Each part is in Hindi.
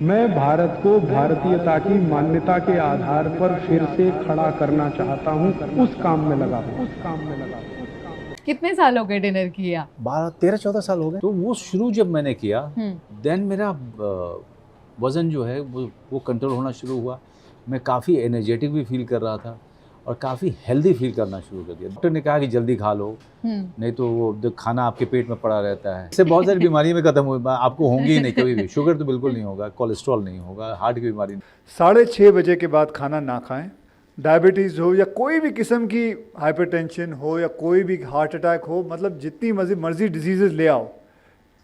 मैं भारत को भारतीयता की मान्यता के आधार पर फिर से खड़ा करना चाहता हूं, उस काम में लगा हूं। कितने साल हो गए डिनर किया? 12-13-14 साल हो गए। तो वो शुरू जब मैंने किया देन मेरा वज़न जो है वो कंट्रोल होना शुरू हुआ। मैं काफ़ी एनर्जेटिक भी फील कर रहा था और काफ़ी हेल्दी फील करना शुरू कर दिया। डॉक्टर ने कहा कि जल्दी खा लो, नहीं तो वो जो खाना आपके पेट में पड़ा रहता है, इससे बहुत सारी बीमारी में खत्म हुई, आपको होंगी ही नहीं कभी भी। शुगर तो बिल्कुल नहीं होगा, कोलेस्ट्रॉल नहीं होगा, हार्ट की बीमारी नहीं। 6:30 बजे के बाद खाना ना खाएं। डायबिटीज़ हो या कोई भी किस्म की हाइपरटेंशन हो या कोई भी हार्ट अटैक हो, मतलब जितनी मर्जी डिजीज़ ले आओ,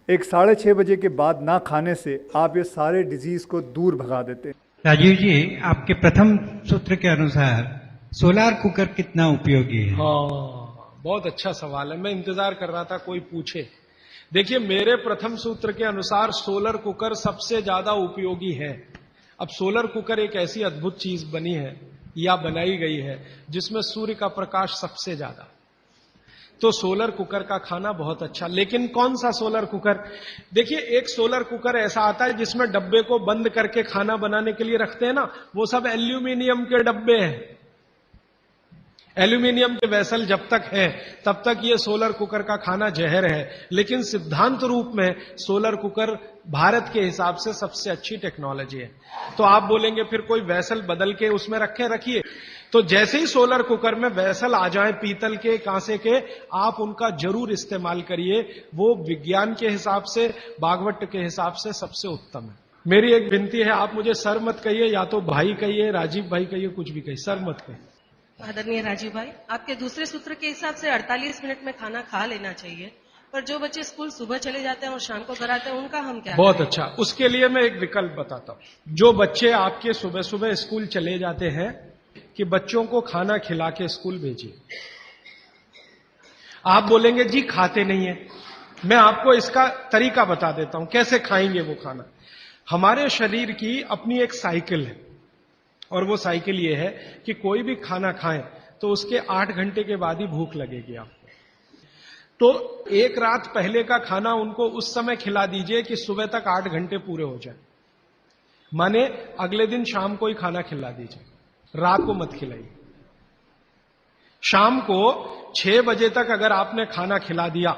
एक 6:30 बजे के बाद ना खाने से आप ये सारे डिजीज़ को दूर भगा देते हैं। राजीव जी, आपके प्रथम सूत्र के अनुसार सोलार कुकर कितना उपयोगी है? हाँ, बहुत अच्छा सवाल है। मैं इंतजार कर रहा था कोई पूछे। देखिए, मेरे प्रथम सूत्र के अनुसार सोलर कुकर सबसे ज्यादा उपयोगी है। अब सोलर कुकर एक ऐसी अद्भुत चीज बनी है या बनाई गई है जिसमें सूर्य का प्रकाश सबसे ज्यादा, तो सोलर कुकर का खाना बहुत अच्छा। लेकिन कौन सा सोलर कुकर? देखिए, एक सोलर कुकर ऐसा आता है जिसमें डब्बे को बंद करके खाना बनाने के लिए रखते हैं ना, वो सब एल्यूमिनियम के डब्बे हैं। एल्यूमिनियम के वेसल जब तक है तब तक ये सोलर कुकर का खाना जहर है। लेकिन सिद्धांत रूप में सोलर कुकर भारत के हिसाब से सबसे अच्छी टेक्नोलॉजी है। तो आप बोलेंगे फिर कोई वेसल बदल के उसमें रखिए। तो जैसे ही सोलर कुकर में वेसल आ जाए पीतल के, कांसे के, आप उनका जरूर इस्तेमाल करिए। वो विज्ञान के हिसाब से, भागवत के हिसाब से सबसे उत्तम है। मेरी एक विनती है, आप मुझे सर मत कहिए, या तो भाई कहिए, राजीव भाई कहिए, कुछ भी कहिए, सर मत कहिए। आदरणीय राजीव भाई, आपके दूसरे सूत्र के हिसाब से 48 मिनट में खाना खा लेना चाहिए, पर जो बच्चे स्कूल सुबह चले जाते हैं और शाम को घर आते हैं, उनका हम क्या बहुत करें? अच्छा, उसके लिए मैं एक विकल्प बताता हूं। जो बच्चे आपके सुबह सुबह स्कूल चले जाते हैं, कि बच्चों को खाना खिला के स्कूल भेजिए। आप बोलेंगे जी खाते नहीं है, मैं आपको इसका तरीका बता देता हूं कैसे खाएंगे वो खाना। हमारे शरीर की अपनी एक साइकिल है, और वो साइकिल ये है कि कोई भी खाना खाएं तो उसके 8 घंटे के बाद ही भूख लगेगी आपको। तो एक रात पहले का खाना उनको उस समय खिला दीजिए कि सुबह तक 8 घंटे पूरे हो जाए। माने अगले दिन शाम को ही खाना खिला दीजिए, रात को मत खिलाइए। शाम को 6 बजे तक अगर आपने खाना खिला दिया,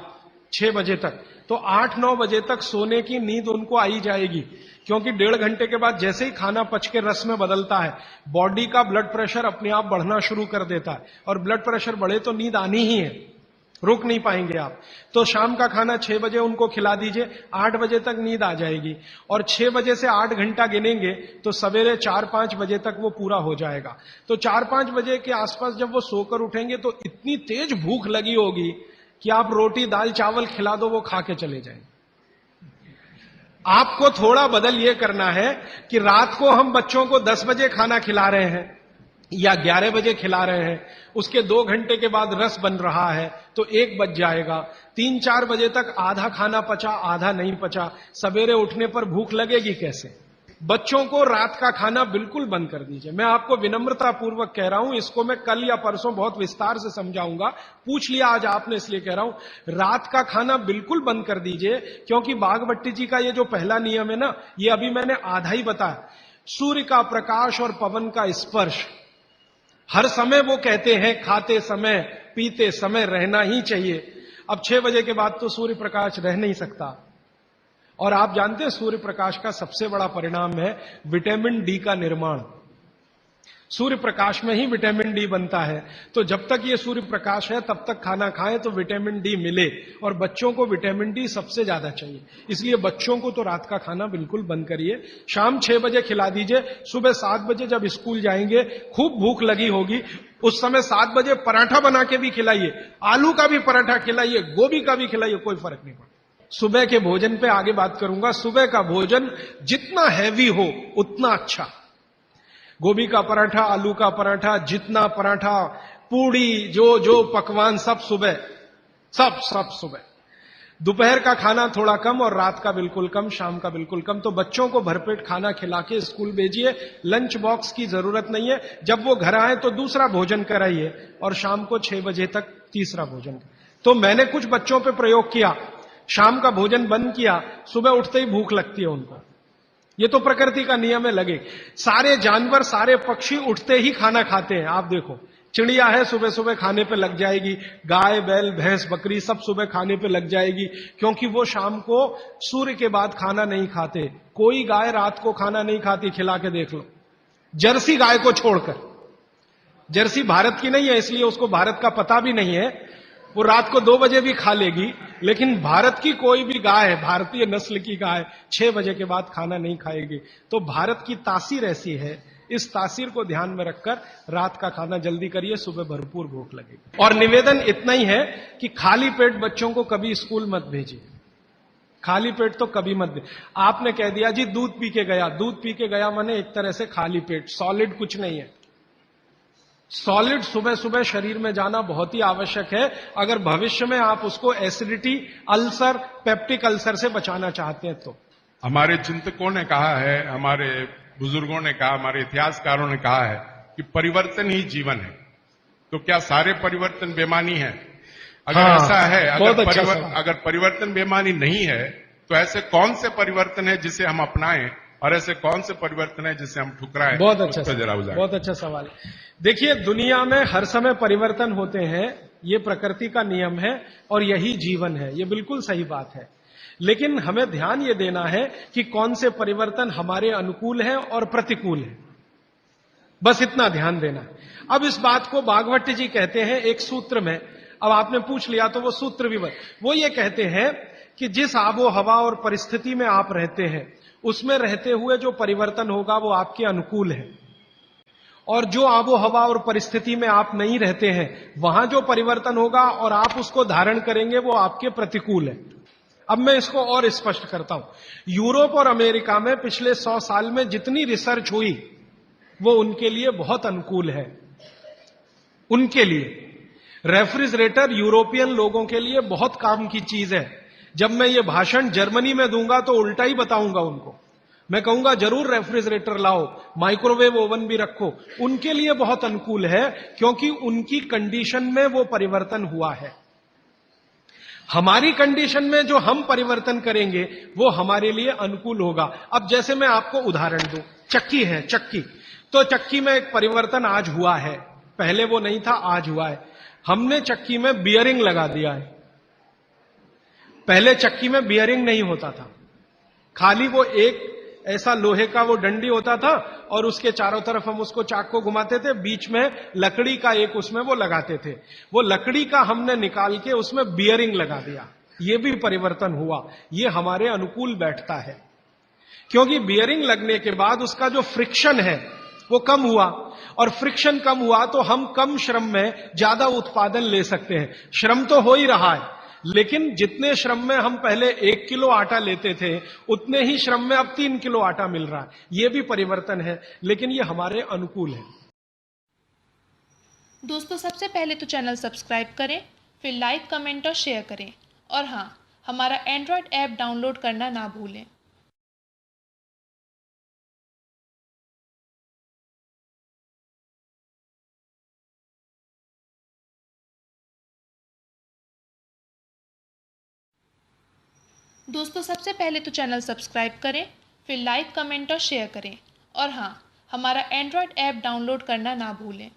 6 बजे तक, तो 8-9 बजे तक सोने की नींद उनको आई जाएगी। क्योंकि 1.5 घंटे के बाद जैसे ही खाना पच के रस में बदलता है, बॉडी का ब्लड प्रेशर अपने आप बढ़ना शुरू कर देता है, और ब्लड प्रेशर बढ़े तो नींद आनी ही है, रुक नहीं पाएंगे आप। तो शाम का खाना 6 बजे उनको खिला दीजिए, 8 बजे तक नींद आ जाएगी, और 6 बजे से 8 घंटा गिनेंगे तो सवेरे 4-5 बजे तक वो पूरा हो जाएगा। तो 4-5 बजे के आसपास जब वो सोकर उठेंगे तो इतनी तेज भूख लगी होगी कि आप रोटी दाल चावल खिला दो, वो खा के चले जाएंगे। आपको थोड़ा बदल ये करना है कि रात को हम बच्चों को 10 बजे खाना खिला रहे हैं या 11 बजे खिला रहे हैं, उसके 2 घंटे के बाद रस बन रहा है तो 1 बज जाएगा। 3-4 बजे तक आधा खाना पचा, आधा नहीं पचा, सवेरे उठने पर भूख लगेगी कैसे? बच्चों को रात का खाना बिल्कुल बंद कर दीजिए। मैं आपको विनम्रता पूर्वक कह रहा हूं, इसको मैं कल या परसों बहुत विस्तार से समझाऊंगा, पूछ लिया आज आपने इसलिए कह रहा हूं। रात का खाना बिल्कुल बंद कर दीजिए, क्योंकि बागभट्टी जी का ये जो पहला नियम है ना, ये अभी मैंने आधा ही बताया। सूर्य का प्रकाश और पवन का स्पर्श हर समय वो कहते हैं खाते समय पीते समय रहना ही चाहिए। अब 6 बजे के बाद तो सूर्य प्रकाश रह नहीं सकता, और आप जानते हैं सूर्य प्रकाश का सबसे बड़ा परिणाम है विटामिन डी का निर्माण। सूर्य प्रकाश में ही विटामिन डी बनता है। तो जब तक ये सूर्य प्रकाश है तब तक खाना खाएं तो विटामिन डी मिले, और बच्चों को विटामिन डी सबसे ज्यादा चाहिए। इसलिए बच्चों को तो रात का खाना बिल्कुल बंद करिए, शाम 6 बजे खिला दीजिए। सुबह 7 बजे जब स्कूल जाएंगे, खूब भूख लगी होगी, उस समय 7 बजे पराठा बना के भी खिलाइए, आलू का भी पराठा खिलाइए, गोभी का भी खिलाइए, कोई फर्क नहीं पड़ता। सुबह के भोजन पे आगे बात करूंगा। सुबह का भोजन जितना हैवी हो उतना अच्छा। गोभी का पराठा, आलू का पराठा, जितना पराठा, पूड़ी, जो पकवान, सब सुबह, सब सुबह। दोपहर का खाना थोड़ा कम और रात का बिल्कुल कम, शाम का बिल्कुल कम। तो बच्चों को भरपेट खाना खिला के स्कूल भेजिए। लंच बॉक्स की जरूरत नहीं है। जब वो घर आए तो दूसरा भोजन कराइए, और शाम को 6 बजे तक तीसरा भोजन। तो मैंने कुछ बच्चों पे प्रयोग किया, शाम का भोजन बंद किया, सुबह उठते ही भूख लगती है उनको। ये तो प्रकृति का नियम है, लगे। सारे जानवर, सारे पक्षी उठते ही खाना खाते हैं। आप देखो, चिड़िया है सुबह सुबह खाने पे लग जाएगी, गाय बैल भैंस बकरी सब सुबह खाने पे लग जाएगी, क्योंकि वो शाम को सूर्य के बाद खाना नहीं खाते। कोई गाय रात को खाना नहीं खाती, खिला के देख लो, जर्सी गाय को छोड़कर। जर्सी भारत की नहीं है, इसलिए उसको भारत का पता भी नहीं है, वो रात को 2 बजे भी खा लेगी। लेकिन भारत की कोई भी गाय, भारतीय नस्ल की गाय 6 बजे के बाद खाना नहीं खाएगी। तो भारत की तासीर ऐसी है, इस तासीर को ध्यान में रखकर रात का खाना जल्दी करिए, सुबह भरपूर भूख लगेगी। और निवेदन इतना ही है कि खाली पेट बच्चों को कभी स्कूल मत भेजिए, खाली पेट तो कभी मत दे। आपने कह दिया जी दूध पी के गया, दूध पी के गया माने एक तरह से खाली पेट, सॉलिड कुछ नहीं है। सॉलिड सुबह सुबह शरीर में जाना बहुत ही आवश्यक है, अगर भविष्य में आप उसको एसिडिटी, अल्सर, पेप्टिक अल्सर से बचाना चाहते हैं तो। हमारे चिंतकों ने कहा है, हमारे बुजुर्गों ने कहा, हमारे इतिहासकारों ने कहा है कि परिवर्तन ही जीवन है। तो क्या सारे परिवर्तन बेमानी है? अगर ऐसा है, अगर परिवर्तन बेमानी नहीं है, तो ऐसे कौन से परिवर्तन है जिसे हम अपनाएं और ऐसे कौन से परिवर्तन है जिसे हम ठुकराएं? बहुत अच्छा, बहुत अच्छा सवाल है। देखिए, दुनिया में हर समय परिवर्तन होते हैं, ये प्रकृति का नियम है और यही जीवन है, ये बिल्कुल सही बात है। लेकिन हमें ध्यान ये देना है कि कौन से परिवर्तन हमारे अनुकूल हैं और प्रतिकूल हैं, बस इतना ध्यान देना है। अब इस बात को भागवत जी कहते हैं एक सूत्र में, अब आपने पूछ लिया तो वो सूत्र भी वो ये कहते हैं कि जिस आबो हवा और परिस्थिति में आप रहते हैं, उसमें रहते हुए जो परिवर्तन होगा वो आपके अनुकूल है, और जो आबो हवा और परिस्थिति में आप नहीं रहते हैं, वहां जो परिवर्तन होगा और आप उसको धारण करेंगे वो आपके प्रतिकूल है। अब मैं इसको और स्पष्ट करता हूं। यूरोप और अमेरिका में पिछले 100 साल में जितनी रिसर्च हुई वो उनके लिए बहुत अनुकूल है। उनके लिए रेफ्रिजरेटर यूरोपियन लोगों के लिए बहुत काम की चीज है। जब मैं ये भाषण जर्मनी में दूंगा तो उल्टा ही बताऊंगा उनको, मैं कहूंगा जरूर रेफ्रिजरेटर लाओ, माइक्रोवेव ओवन भी रखो। उनके लिए बहुत अनुकूल है, क्योंकि उनकी कंडीशन में वो परिवर्तन हुआ है। हमारी कंडीशन में जो हम परिवर्तन करेंगे वो हमारे लिए अनुकूल होगा। अब जैसे मैं आपको उदाहरण दूं, चक्की है, चक्की, तो चक्की में एक परिवर्तन आज हुआ है, पहले वो नहीं था, आज हुआ है। हमने चक्की में बियरिंग लगा दिया है। पहले चक्की में बियरिंग नहीं होता था, खाली वो एक ऐसा लोहे का वो डंडी होता था और उसके चारों तरफ हम उसको चाक को घुमाते थे, बीच में लकड़ी का एक उसमें वो लगाते थे। वो लकड़ी का हमने निकाल के उसमें बियरिंग लगा दिया, ये भी परिवर्तन हुआ, ये हमारे अनुकूल बैठता है। क्योंकि बियरिंग लगने के बाद उसका जो फ्रिक्शन है वो कम हुआ, और फ्रिक्शन कम हुआ तो हम कम श्रम में ज्यादा उत्पादन ले सकते हैं। श्रम तो हो ही रहा है, लेकिन जितने श्रम में हम पहले 1 किलो आटा लेते थे, उतने ही श्रम में अब 3 किलो आटा मिल रहा है। यह भी परिवर्तन है, लेकिन ये हमारे अनुकूल है। दोस्तों, सबसे पहले तो चैनल सब्सक्राइब करें, फिर लाइक, कमेंट और शेयर करें, और हाँ, हमारा एंड्रॉयड ऐप डाउनलोड करना ना भूलें। दोस्तों, सबसे पहले तो चैनल सब्सक्राइब करें, फिर लाइक, कमेंट और शेयर करें, और हाँ, हमारा एंड्रॉयड ऐप डाउनलोड करना ना भूलें।